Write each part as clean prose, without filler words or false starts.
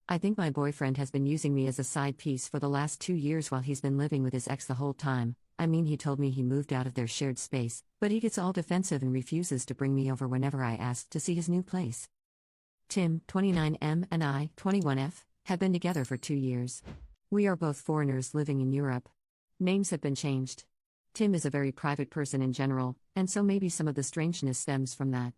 I think my boyfriend has been using me as a side piece for the last 2 years while he's been living with his ex the whole time. I mean, he told me he moved out of their shared space, but he gets all defensive and refuses to bring me over whenever I ask to see his new place. Tim, 29M, and I, 21F, have been together for 2 years. We are both foreigners living in Europe. Names have been changed. Tim is a very private person in general, and so maybe some of the strangeness stems from that.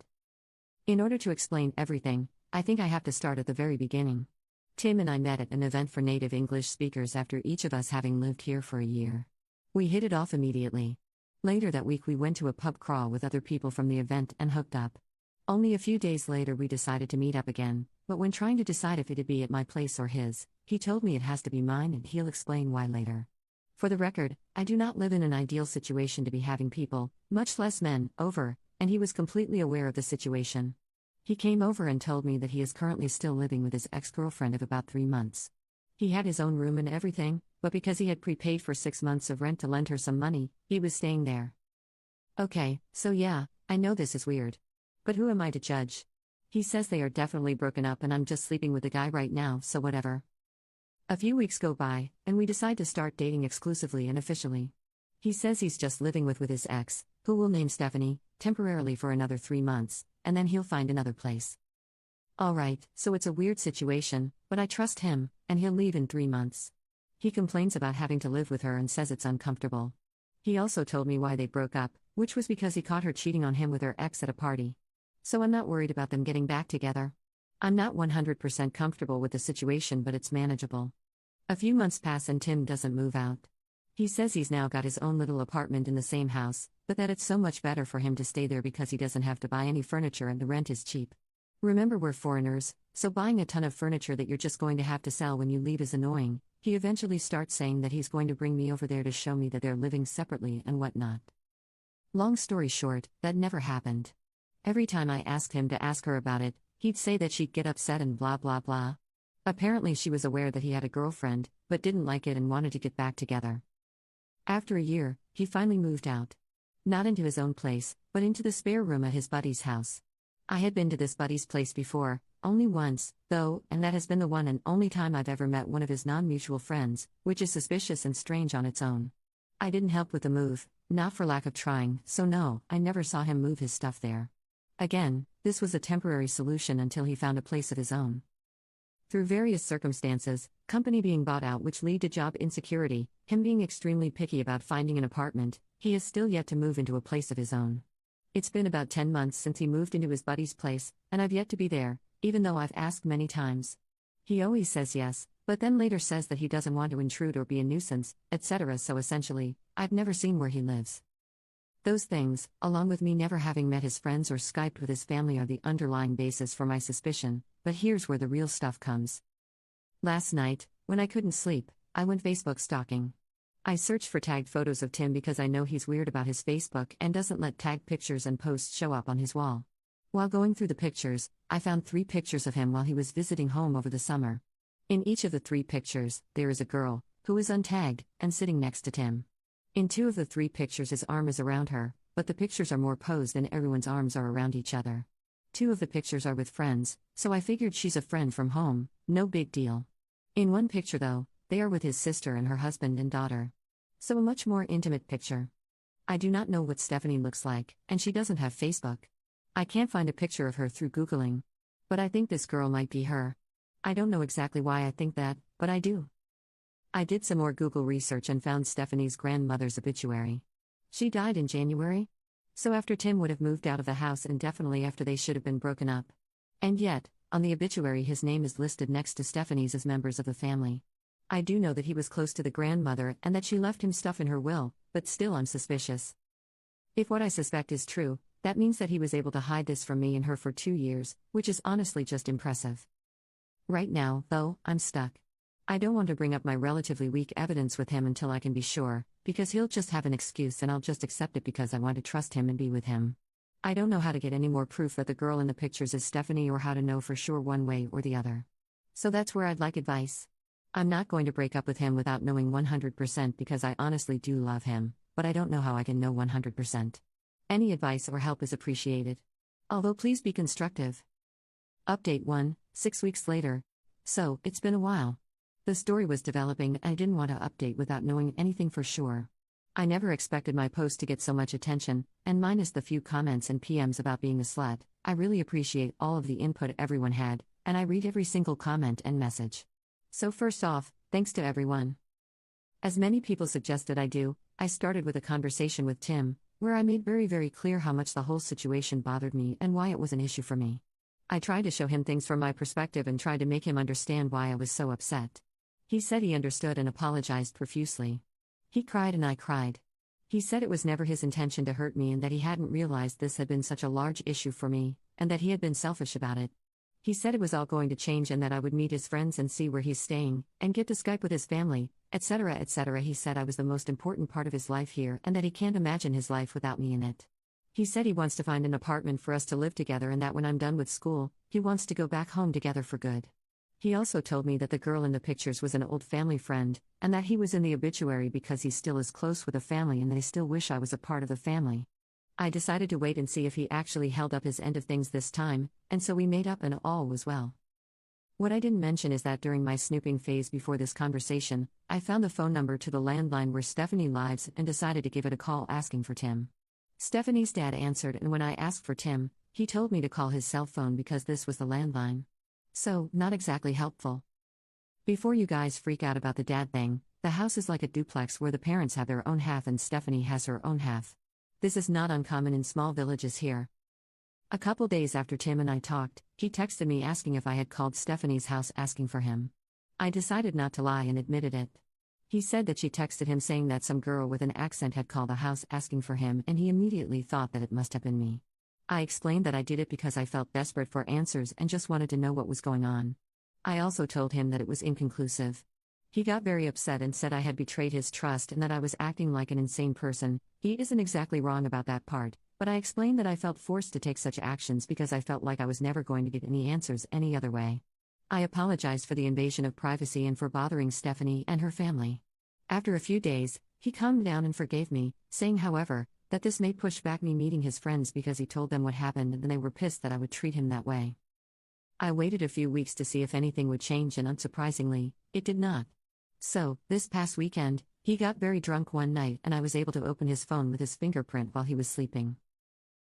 In order to explain everything, I think I have to start at the very beginning. Tim and I met at an event for native English speakers after each of us having lived here for a year. We hit it off immediately. Later that week we went to a pub crawl with other people from the event and hooked up. Only a few days later we decided to meet up again, but when trying to decide if it'd be at my place or his, he told me it has to be mine and he'll explain why later. For the record, I do not live in an ideal situation to be having people, much less men, over, and he was completely aware of the situation. He came over and told me that he is currently still living with his ex-girlfriend of about 3 months. He had his own room and everything, but because he had prepaid for 6 months of rent to lend her some money, he was staying there. Okay, so yeah, I know this is weird. But who am I to judge? He says they are definitely broken up and I'm just sleeping with the guy right now, so whatever. A few weeks go by, and we decide to start dating exclusively and officially. He says he's just living with his ex, who we'll name Stephanie, temporarily for another 3 months, and then he'll find another place. Alright, so it's a weird situation, but I trust him, and he'll leave in 3 months. He complains about having to live with her and says it's uncomfortable. He also told me why they broke up, which was because he caught her cheating on him with her ex at a party. So I'm not worried about them getting back together. I'm not 100% comfortable with the situation, but it's manageable. A few months pass and Tim doesn't move out. He says he's now got his own little apartment in the same house, but that it's so much better for him to stay there because he doesn't have to buy any furniture and the rent is cheap. Remember, we're foreigners, so buying a ton of furniture that you're just going to have to sell when you leave is annoying. He eventually starts saying that he's going to bring me over there to show me that they're living separately and whatnot. Long story short, that never happened. Every time I asked him to ask her about it, he'd say that she'd get upset and blah blah blah. Apparently she was aware that he had a girlfriend, but didn't like it and wanted to get back together. After a year, he finally moved out. Not into his own place, but into the spare room at his buddy's house. I had been to this buddy's place before, only once, though, and that has been the one and only time I've ever met one of his non-mutual friends, which is suspicious and strange on its own. I didn't help with the move, not for lack of trying, so no, I never saw him move his stuff there. Again, this was a temporary solution until he found a place of his own. Through various circumstances, company being bought out which lead to job insecurity, him being extremely picky about finding an apartment, he has still yet to move into a place of his own. It's been about 10 months since he moved into his buddy's place, and I've yet to be there, even though I've asked many times. He always says yes, but then later says that he doesn't want to intrude or be a nuisance, etc. So essentially, I've never seen where he lives. Those things, along with me never having met his friends or Skyped with his family, are the underlying basis for my suspicion, but here's where the real stuff comes. Last night, when I couldn't sleep, I went Facebook stalking. I searched for tagged photos of Tim because I know he's weird about his Facebook and doesn't let tagged pictures and posts show up on his wall. While going through the pictures, I found 3 pictures of him while he was visiting home over the summer. In each of the 3 pictures, there is a girl, who is untagged, and sitting next to Tim. In 2 of the 3 pictures his arm is around her, but the pictures are more posed and everyone's arms are around each other. 2 of the pictures are with friends, so I figured she's a friend from home, no big deal. In 1 picture though, they are with his sister and her husband and daughter. So a much more intimate picture. I do not know what Stephanie looks like, and she doesn't have Facebook. I can't find a picture of her through Googling. But I think this girl might be her. I don't know exactly why I think that, but I do. I did some more Google research and found Stephanie's grandmother's obituary. She died in January? So after Tim would have moved out of the house and definitely after they should have been broken up. And yet, on the obituary his name is listed next to Stephanie's as members of the family. I do know that he was close to the grandmother and that she left him stuff in her will, but still I'm suspicious. If what I suspect is true, that means that he was able to hide this from me and her for 2 years, which is honestly just impressive. Right now, though, I'm stuck. I don't want to bring up my relatively weak evidence with him until I can be sure, because he'll just have an excuse and I'll just accept it because I want to trust him and be with him. I don't know how to get any more proof that the girl in the pictures is Stephanie or how to know for sure one way or the other. So that's where I'd like advice. I'm not going to break up with him without knowing 100% because I honestly do love him, but I don't know how I can know 100%. Any advice or help is appreciated. Although please be constructive. Update 1, 6 weeks later. So, it's been a while. The story was developing and I didn't want to update without knowing anything for sure. I never expected my post to get so much attention, and minus the few comments and PMs about being a slut, I really appreciate all of the input everyone had, and I read every single comment and message. So first off, thanks to everyone. As many people suggested I do, I started with a conversation with Tim, where I made very clear how much the whole situation bothered me and why it was an issue for me. I tried to show him things from my perspective and tried to make him understand why I was so upset. He said he understood and apologized profusely. He cried and I cried. He said it was never his intention to hurt me and that he hadn't realized this had been such a large issue for me, and that he had been selfish about it. He said it was all going to change and that I would meet his friends and see where he's staying, and get to Skype with his family, etc. etc. He said I was the most important part of his life here and that he can't imagine his life without me in it. He said he wants to find an apartment for us to live together and that when I'm done with school, he wants to go back home together for good. He also told me that the girl in the pictures was an old family friend, and that he was in the obituary because he still is close with the family and they still wish I was a part of the family. I decided to wait and see if he actually held up his end of things this time, and so we made up and all was well. What I didn't mention is that during my snooping phase before this conversation, I found the phone number to the landline where Stephanie lives and decided to give it a call asking for Tim. Stephanie's dad answered, and when I asked for Tim, he told me to call his cell phone because this was the landline. So, not exactly helpful. Before you guys freak out about the dad thing, the house is like a duplex where the parents have their own half and Stephanie has her own half. This is not uncommon in small villages here. A couple days after Tim and I talked, he texted me asking if I had called Stephanie's house asking for him. I decided not to lie and admitted it. He said that she texted him saying that some girl with an accent had called the house asking for him and he immediately thought that it must have been me. I explained that I did it because I felt desperate for answers and just wanted to know what was going on. I also told him that it was inconclusive. He got very upset and said I had betrayed his trust and that I was acting like an insane person. He isn't exactly wrong about that part, but I explained that I felt forced to take such actions because I felt like I was never going to get any answers any other way. I apologized for the invasion of privacy and for bothering Stephanie and her family. After a few days, he calmed down and forgave me, saying, however, that this may push back me meeting his friends because he told them what happened and they were pissed that I would treat him that way. I waited a few weeks to see if anything would change and unsurprisingly, it did not. So, this past weekend, he got very drunk one night and I was able to open his phone with his fingerprint while he was sleeping.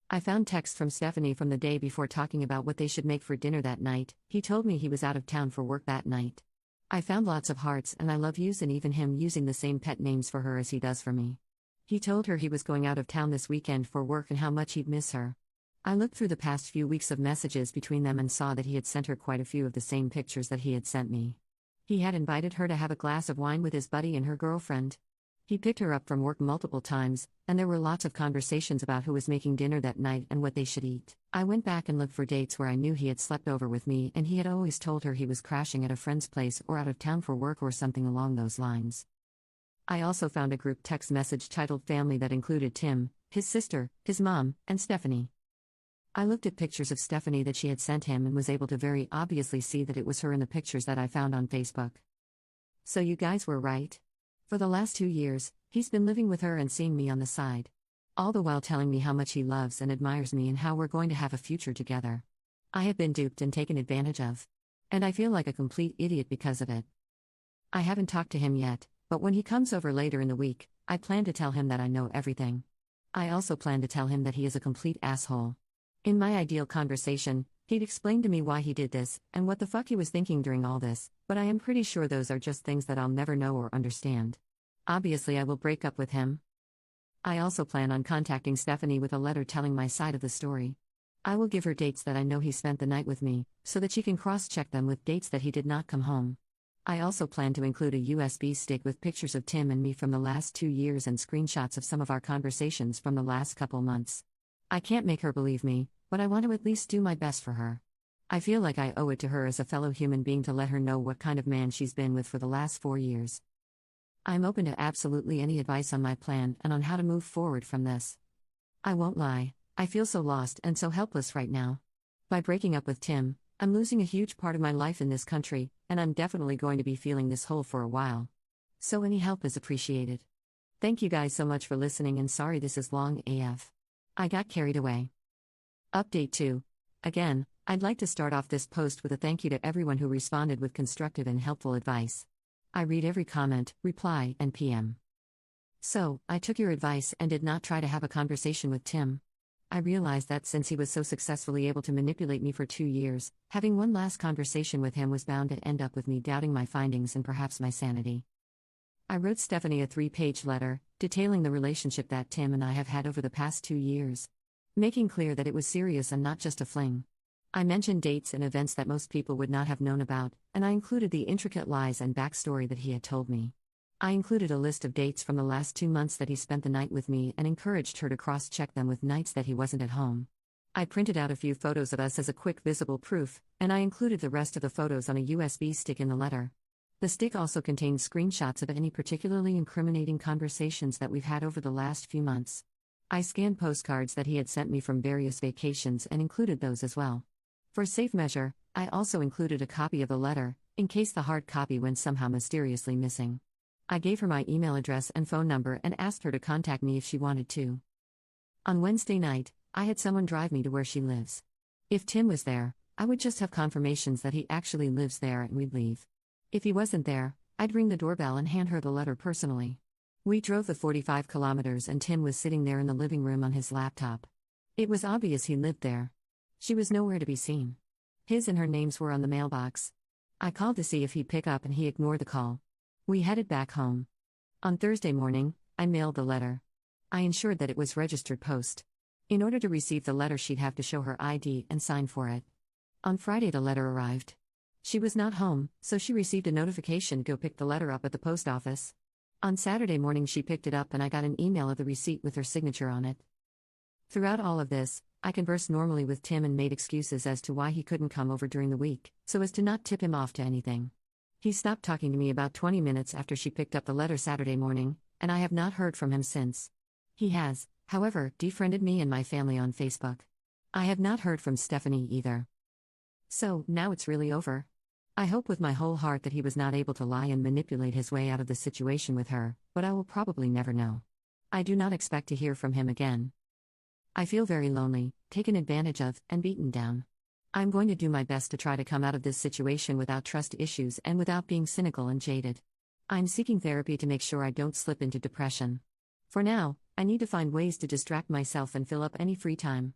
I found texts from Stephanie from the day before talking about what they should make for dinner that night. He told me he was out of town for work that night. I found lots of hearts and I love yous and even him using the same pet names for her as he does for me. He told her he was going out of town this weekend for work and how much he'd miss her. I looked through the past few weeks of messages between them and saw that he had sent her quite a few of the same pictures that he had sent me. He had invited her to have a glass of wine with his buddy and her girlfriend. He picked her up from work multiple times, and there were lots of conversations about who was making dinner that night and what they should eat. I went back and looked for dates where I knew he had slept over with me and he had always told her he was crashing at a friend's place or out of town for work or something along those lines. I also found a group text message titled Family that included Tim, his sister, his mom, and Stephanie. I looked at pictures of Stephanie that she had sent him and was able to very obviously see that it was her in the pictures that I found on Facebook. So you guys were right. For the last 2 years, he's been living with her and seeing me on the side. All the while telling me how much he loves and admires me and how we're going to have a future together. I have been duped and taken advantage of. And I feel like a complete idiot because of it. I haven't talked to him yet, but when he comes over later in the week, I plan to tell him that I know everything. I also plan to tell him that he is a complete asshole. In my ideal conversation, he'd explain to me why he did this and what the fuck he was thinking during all this, but I am pretty sure those are just things that I'll never know or understand. Obviously, I will break up with him. I also plan on contacting Stephanie with a letter telling my side of the story. I will give her dates that I know he spent the night with me, so that she can cross-check them with dates that he did not come home. I also plan to include a USB stick with pictures of Tim and me from the last 2 years and screenshots of some of our conversations from the last couple months. I can't make her believe me, but I want to at least do my best for her. I feel like I owe it to her as a fellow human being to let her know what kind of man she's been with for the last 4 years. I'm open to absolutely any advice on my plan and on how to move forward from this. I won't lie, I feel so lost and so helpless right now. By breaking up with Tim, I'm losing a huge part of my life in this country, and I'm definitely going to be feeling this hole for a while. So any help is appreciated. Thank you guys so much for listening and sorry this is long AF. I got carried away. Update 2. Again, I'd like to start off this post with a thank you to everyone who responded with constructive and helpful advice. I read every comment, reply, and PM. So, I took your advice and did not try to have a conversation with Tim. I realized that since he was so successfully able to manipulate me for 2 years, having one last conversation with him was bound to end up with me doubting my findings and perhaps my sanity. I wrote Stephanie a 3-page letter, detailing the relationship that Tim and I have had over the past 2 years, making clear that it was serious and not just a fling. I mentioned dates and events that most people would not have known about, and I included the intricate lies and backstory that he had told me. I included a list of dates from the last 2 months that he spent the night with me and encouraged her to cross-check them with nights that he wasn't at home. I printed out a few photos of us as a quick visible proof, and I included the rest of the photos on a USB stick in the letter. The stick also contained screenshots of any particularly incriminating conversations that we've had over the last few months. I scanned postcards that he had sent me from various vacations and included those as well. For safe measure, I also included a copy of the letter, in case the hard copy went somehow mysteriously missing. I gave her my email address and phone number and asked her to contact me if she wanted to. On Wednesday night, I had someone drive me to where she lives. If Tim was there, I would just have confirmations that he actually lives there and we'd leave. If he wasn't there, I'd ring the doorbell and hand her the letter personally. We drove the 45 kilometers and Tim was sitting there in the living room on his laptop. It was obvious he lived there. She was nowhere to be seen. His and her names were on the mailbox. I called to see if he'd pick up and he ignored the call. We headed back home. On Thursday morning, I mailed the letter. I ensured that it was registered post. In order to receive the letter, she'd have to show her ID and sign for it. On Friday, the letter arrived. She was not home, so she received a notification to go pick the letter up at the post office. On Saturday morning, she picked it up and I got an email of the receipt with her signature on it. Throughout all of this, I conversed normally with Tim and made excuses as to why he couldn't come over during the week, so as to not tip him off to anything. He stopped talking to me about 20 minutes after she picked up the letter Saturday morning, and I have not heard from him since. He has, however, defriended me and my family on Facebook. I have not heard from Stephanie either. So, now it's really over. I hope with my whole heart that he was not able to lie and manipulate his way out of the situation with her, but I will probably never know. I do not expect to hear from him again. I feel very lonely, taken advantage of, and beaten down. I'm going to do my best to try to come out of this situation without trust issues and without being cynical and jaded. I'm seeking therapy to make sure I don't slip into depression. For now, I need to find ways to distract myself and fill up any free time.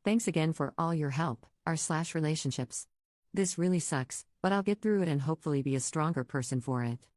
Thanks again for all your help, r/relationships. This really sucks, but I'll get through it and hopefully be a stronger person for it.